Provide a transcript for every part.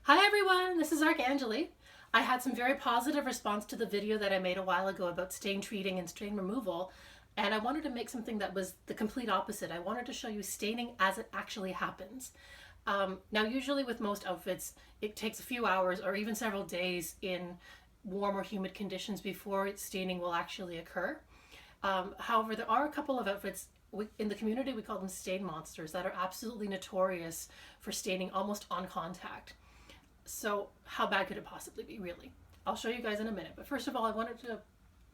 Hi everyone, this is Archangeli. I had some very positive response to the video that I made a while ago about stain treating and stain removal, and I wanted to make something that was the complete opposite. I wanted to show you staining as it actually happens. Now usually with most outfits it takes a few hours or even several days in warm or humid conditions before staining will actually occur. However, there are a couple of outfits in the community, we call them stain monsters, that are absolutely notorious for staining almost on contact. So how bad could it possibly be, really? I'll show you guys in a minute. But first of all, I wanted to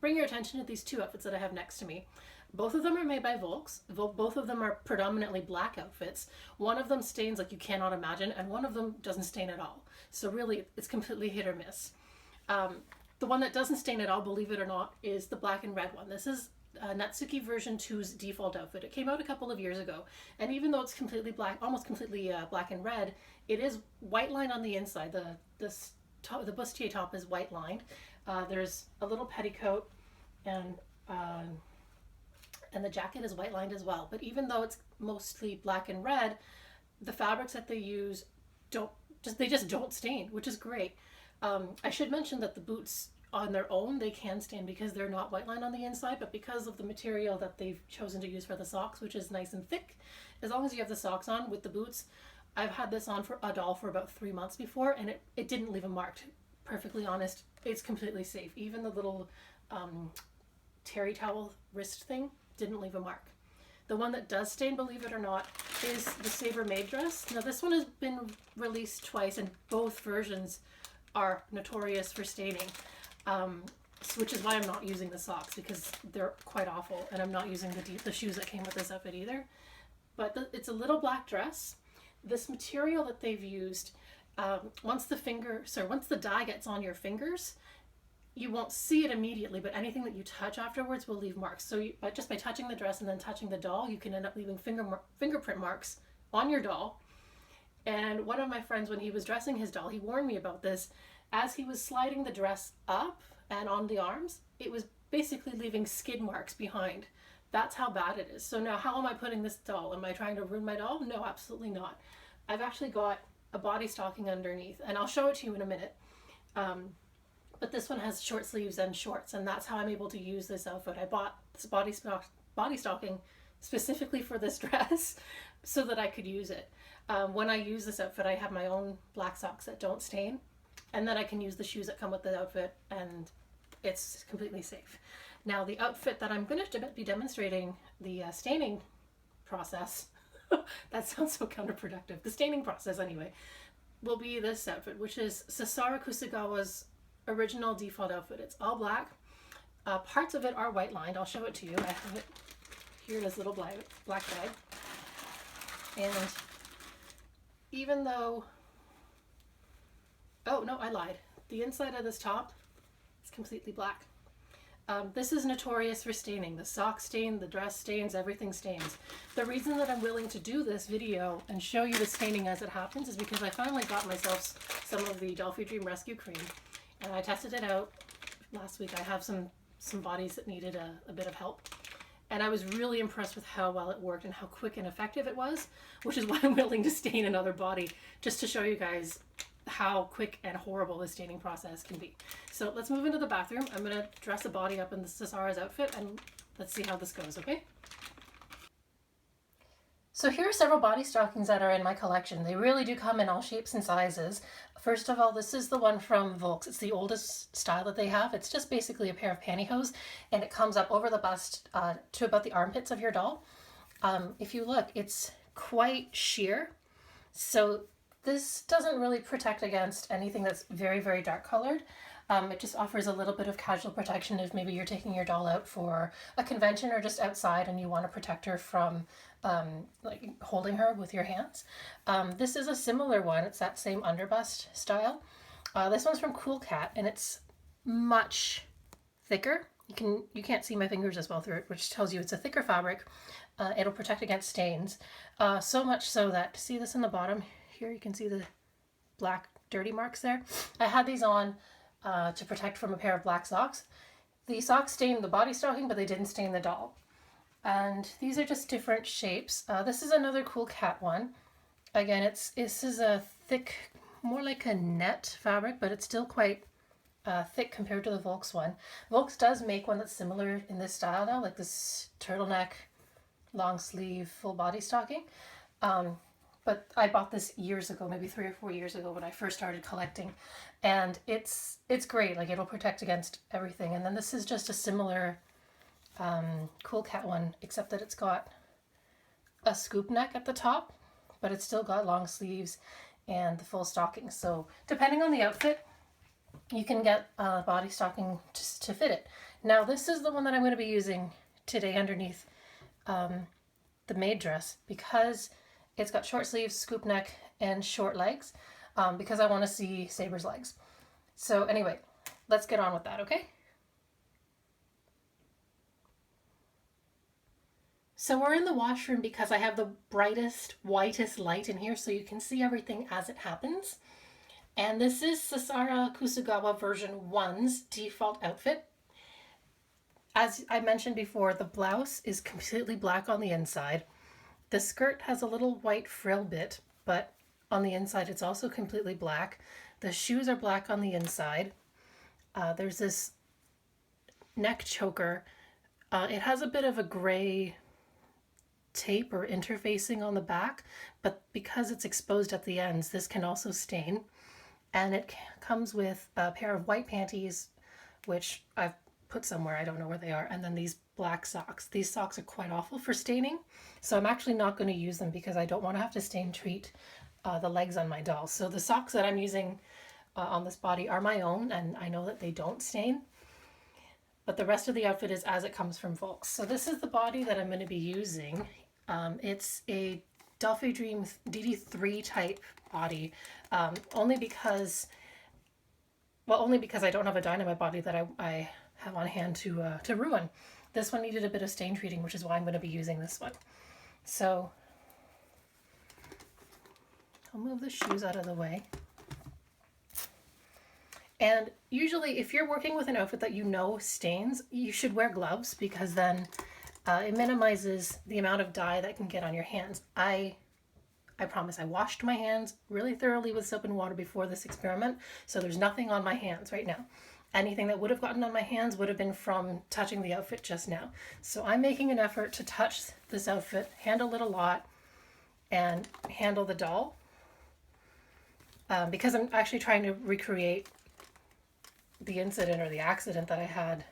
bring your attention to these two outfits that I have next to me. Both of them are made by Volks. Both of them are predominantly black outfits. One of them stains like you cannot imagine, and one of them doesn't stain at all. So really, it's completely hit or miss. The one that doesn't stain at all, believe it or not, is the black and red one. This is Natsuki version 2's default outfit. It came out a couple of years ago, and even though it's completely black, almost completely black and red, it is white lined on the inside. The bustier top is white lined. There's a little petticoat, and the jacket is white lined as well. But even though it's mostly black and red, the fabrics that they use just don't stain, which is great. I should mention that the boots on their own, they can stain because they're not white lined on the inside, but because of the material that they've chosen to use for the socks, which is nice and thick, as long as you have the socks on with the boots. I've had this on for a doll for about 3 months before, and it didn't leave a mark. Perfectly honest, it's completely safe. Even the little terry towel wrist thing didn't leave a mark. The one that does stain, believe it or not, is the Saber Maid dress. Now this one has been released twice, and both versions are notorious for staining. Which is why I'm not using the socks, because they're quite awful, and I'm not using the shoes that came with this outfit either. But it's a little black dress. This material that they've used, once the dye gets on your fingers, you won't see it immediately, but anything that you touch afterwards will leave marks. So just by touching the dress and then touching the doll, you can end up leaving fingerprint marks on your doll. And one of my friends, when he was dressing his doll, he warned me about this. As he was sliding the dress up and on the arms, it was basically leaving skid marks behind. That's how bad it is. So now, how am I putting this doll? Am I trying to ruin my doll? No, absolutely not. I've actually got a body stocking underneath, and I'll show it to you in a minute. But this one has short sleeves and shorts, and that's how I'm able to use this outfit. I bought this body stocking specifically for this dress so that I could use it. When I use this outfit, I have my own black socks that don't stain, and then I can use the shoes that come with the outfit, and it's completely safe. Now, the outfit that I'm going to be demonstrating the staining process, that sounds so counterproductive, the staining process anyway, will be this outfit, which is Sasara Kusagawa's original default outfit. It's all black. Parts of it are white lined. I'll show it to you. I have it here in this little black bag. And even though, oh no, I lied. The inside of this top is completely black. This is notorious for staining. The sock stain, the dress stains, everything stains. The reason that I'm willing to do this video and show you the staining as it happens is because I finally got myself some of the Dollfie Dream Rescue Cream, and I tested it out last week. I have some bodies that needed a bit of help, and I was really impressed with how well it worked and how quick and effective it was, which is why I'm willing to stain another body, just to show you guys how quick and horrible the staining process can be. So let's move into the bathroom. I'm going to dress a body up in the Sasara's outfit, and let's see how this goes, okay? So here are several body stockings that are in my collection. They really do come in all shapes and sizes. First of all, this is the one from Volks. It's the oldest style that they have. It's just basically a pair of pantyhose, and it comes up over the bust to about the armpits of your doll. If you look, it's quite sheer. So this doesn't really protect against anything that's very, very dark colored. It just offers a little bit of casual protection if maybe you're taking your doll out for a convention or just outside and you want to protect her from like holding her with your hands. This is a similar one. It's that same underbust style. This one's from Cool Cat, and it's much thicker. You can't see my fingers as well through it, which tells you it's a thicker fabric. It'll protect against stains. So much so that, see this in the bottom here, you can see the black dirty marks there. I had these on to protect from a pair of black socks. The socks stained the body stocking, but they didn't stain the doll. And these are just different shapes. This is another Cool Cat one. Again, this is a thick more like a net fabric, but it's still quite thick compared to the Volks one. Volks does make one that's similar in this style now, like this turtleneck, long sleeve, full body stocking. But I bought this years ago, maybe 3 or 4 years ago when I first started collecting, and it's great. Like, it'll protect against everything. And then this is just a similar Cool Cat one, except that it's got a scoop neck at the top, but it's still got long sleeves and the full stocking. So depending on the outfit, you can get a body stocking to fit it. Now this is the one that I'm going to be using today underneath the maid dress, because it's got short sleeves, scoop neck, and short legs, because I want to see Saber's legs. So anyway, let's get on with that, okay? So we're in the washroom because I have the brightest, whitest light in here so you can see everything as it happens. And this is Sasara Kusagawa version 1's default outfit. As I mentioned before, the blouse is completely black on the inside. The skirt has a little white frill bit, but on the inside it's also completely black. The shoes are black on the inside. There's this neck choker. It has a bit of a gray tape or interfacing on the back, but because it's exposed at the ends, this can also stain. And it comes with a pair of white panties, which I've put somewhere, I don't know where they are, and then these black socks. These socks are quite awful for staining, so I'm actually not going to use them because I don't want to have to stain treat the legs on my doll. So the socks that I'm using on this body are my own, and I know that they don't stain, but the rest of the outfit is as it comes from Volks. So this is the body that I'm going to be using. It's a Dollfie Dream DD3 type body, only because I don't have a dynamite body that I have on hand to ruin. This one needed a bit of stain treating, which is why I'm going to be using this one. So I'll move the shoes out of the way. And usually if you're working with an outfit that you know stains, you should wear gloves, because then it minimizes the amount of dye that can get on your hands. I promise I washed my hands really thoroughly with soap and water before this experiment, so there's nothing on my hands right now. Anything that would have gotten on my hands would have been from touching the outfit just now. So I'm making an effort to touch this outfit, handle it a lot, and handle the doll, because I'm actually trying to recreate the incident or the accident that I had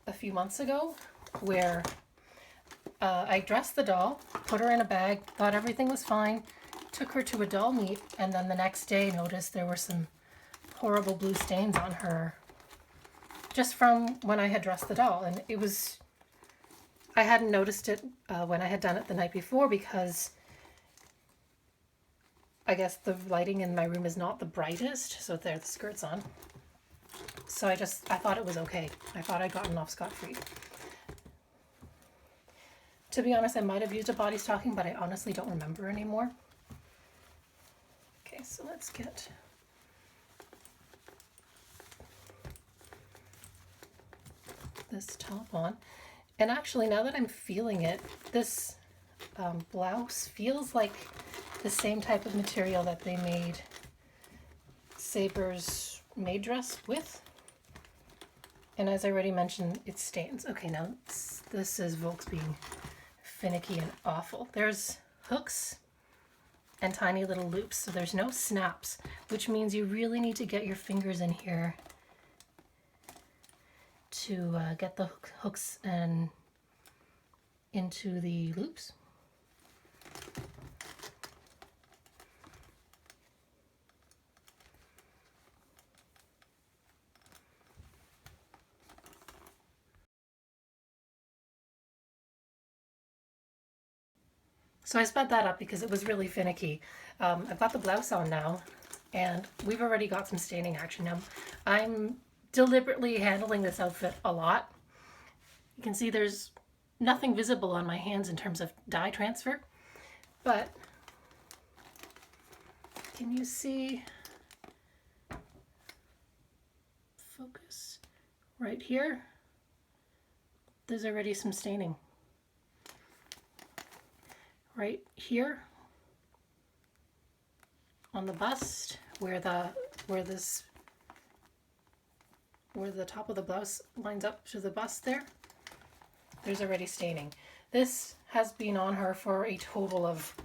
a few months ago, where I dressed the doll, put her in a bag, thought everything was fine, took her to a doll meet, and then the next day noticed there were some horrible blue stains on her just from when I had dressed the doll. And I hadn't noticed it when I had done it the night before, because I guess the lighting in my room is not the brightest, so there the skirt's on. So I thought it was okay. I thought I'd gotten off scot-free. To be honest, I might have used a body stocking, but I honestly don't remember anymore. Okay, so let's get this top on. And actually, now that I'm feeling it, this blouse feels like the same type of material that they made Saber's maid dress with. And as I already mentioned, it stains. Okay, now this is Volks being finicky and awful. There's hooks and tiny little loops, so there's no snaps, which means you really need to get your fingers in here to get the hooks and into the loops. So I sped that up because it was really finicky. I've got the blouse on now, and we've already got some staining action now. I'm deliberately handling this outfit a lot. You can see there's nothing visible on my hands in terms of dye transfer, but can you see, focus, right here? There's already some staining. Right here, on the bust where the top of the blouse lines up to the bust there. There's already staining. This has been on her for a total of,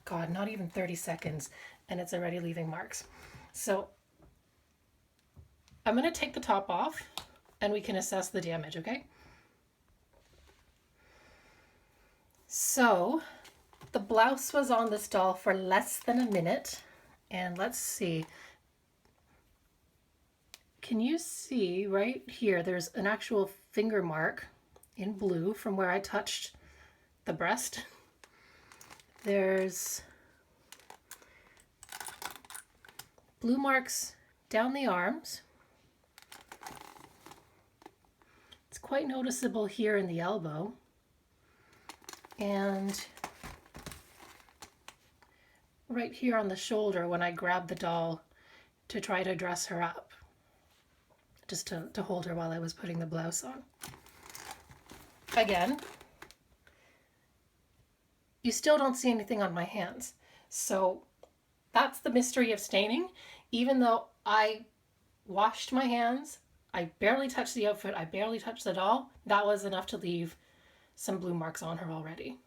God, not even 30 seconds, and it's already leaving marks. So I'm going to take the top off and we can assess the damage, okay? So the blouse was on this doll for less than a minute, and let's see. Can you see right here, there's an actual finger mark in blue from where I touched the breast. There's blue marks down the arms. It's quite noticeable here in the elbow. And right here on the shoulder when I grabbed the doll to try to dress her up, just to hold her while I was putting the blouse on. Again, you still don't see anything on my hands. So that's the mystery of staining. Even though I washed my hands, I barely touched the outfit, I barely touched the doll, that was enough to leave some blue marks on her already.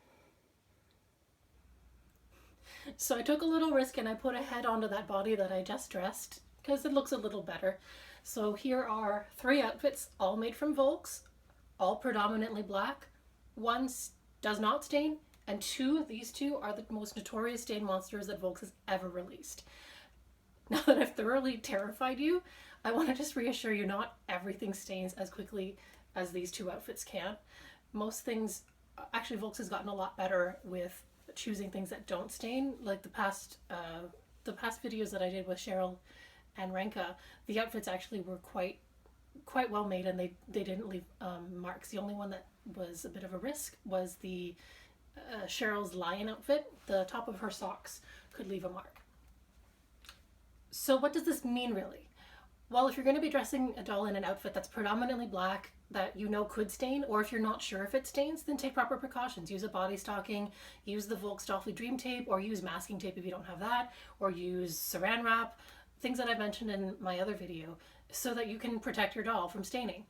So I took a little risk and I put a head onto that body that I just dressed because it looks a little better. So here are 3 outfits, all made from Volks, all predominantly black. 1 does not stain, and 2, these 2 are the most notorious stain monsters that Volks has ever released. Now that I've thoroughly terrified you, I want to just reassure you not everything stains as quickly as these 2 outfits can. Most things, actually Volks has gotten a lot better with choosing things that don't stain. Like the past videos that I did with Cheryl and Renka, the outfits actually were quite well made, and they didn't leave marks. The only one that was a bit of a risk was the Cheryl's lion outfit. The top of her socks could leave a mark. So what does this mean really? Well, if you're going to be dressing a doll in an outfit that's predominantly black that you know could stain, or if you're not sure if it stains, then take proper precautions. Use a body stocking, use the Volks Dollfie Dream Tape, or use masking tape if you don't have that, or use saran wrap, things that I mentioned in my other video, so that you can protect your doll from staining.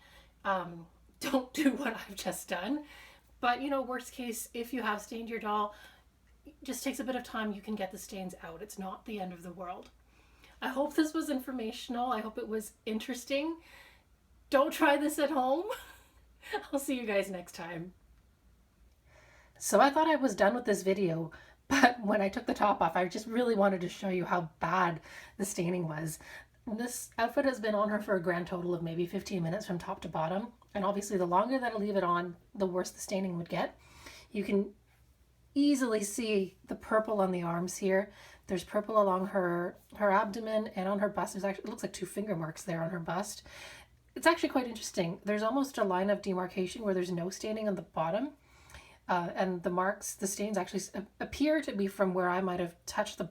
Don't do what I've just done, but you know, worst case, if you have stained your doll, it just takes a bit of time, you can get the stains out. It's not the end of the world. I hope this was informational. I hope it was interesting. Don't try this at home. I'll see you guys next time. So I thought I was done with this video, but when I took the top off, I just really wanted to show you how bad the staining was. This outfit has been on her for a grand total of maybe 15 minutes from top to bottom. And obviously the longer that I leave it on, the worse the staining would get. You can easily see the purple on the arms here. There's purple along her abdomen and on her bust. There's actually, it looks like 2 finger marks there on her bust. It's actually quite interesting. There's almost a line of demarcation where there's no staining on the bottom. And the marks, the stains actually appear to be from where I might have touched the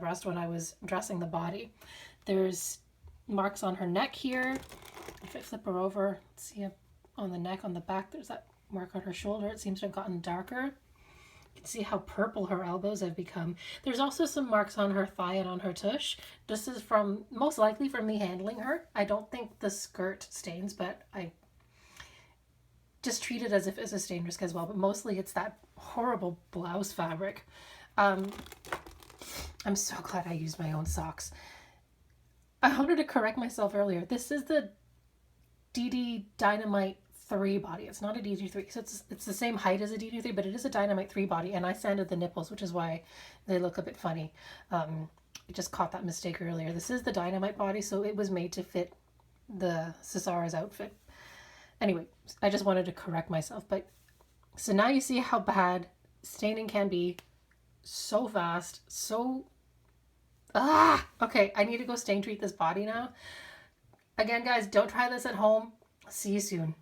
breast when I was dressing the body. There's marks on her neck here. If I flip her over, see on the neck, on the back, there's that mark on her shoulder. It seems to have gotten darker. You can see how purple her elbows have become. There's also some marks on her thigh and on her tush. This is from, most likely from me handling her. I don't think the skirt stains, but I just treat it as if it's a stain risk as well. But mostly it's that horrible blouse fabric. I'm so glad I used my own socks. I wanted to correct myself earlier. This is the DD Dynamite 3 body. It's not a DD3, so it's the same height as a DD3, but it is a Dynamite 3 body, and I sanded the nipples, which is why they look a bit funny. I just caught that mistake earlier. This is the Dynamite body, so it was made to fit the Sasara's outfit. Anyway, I just wanted to correct myself. But so now you see how bad staining can be, so fast, so okay, I need to go stain treat this body now. Again, guys, don't try this at home. See you soon.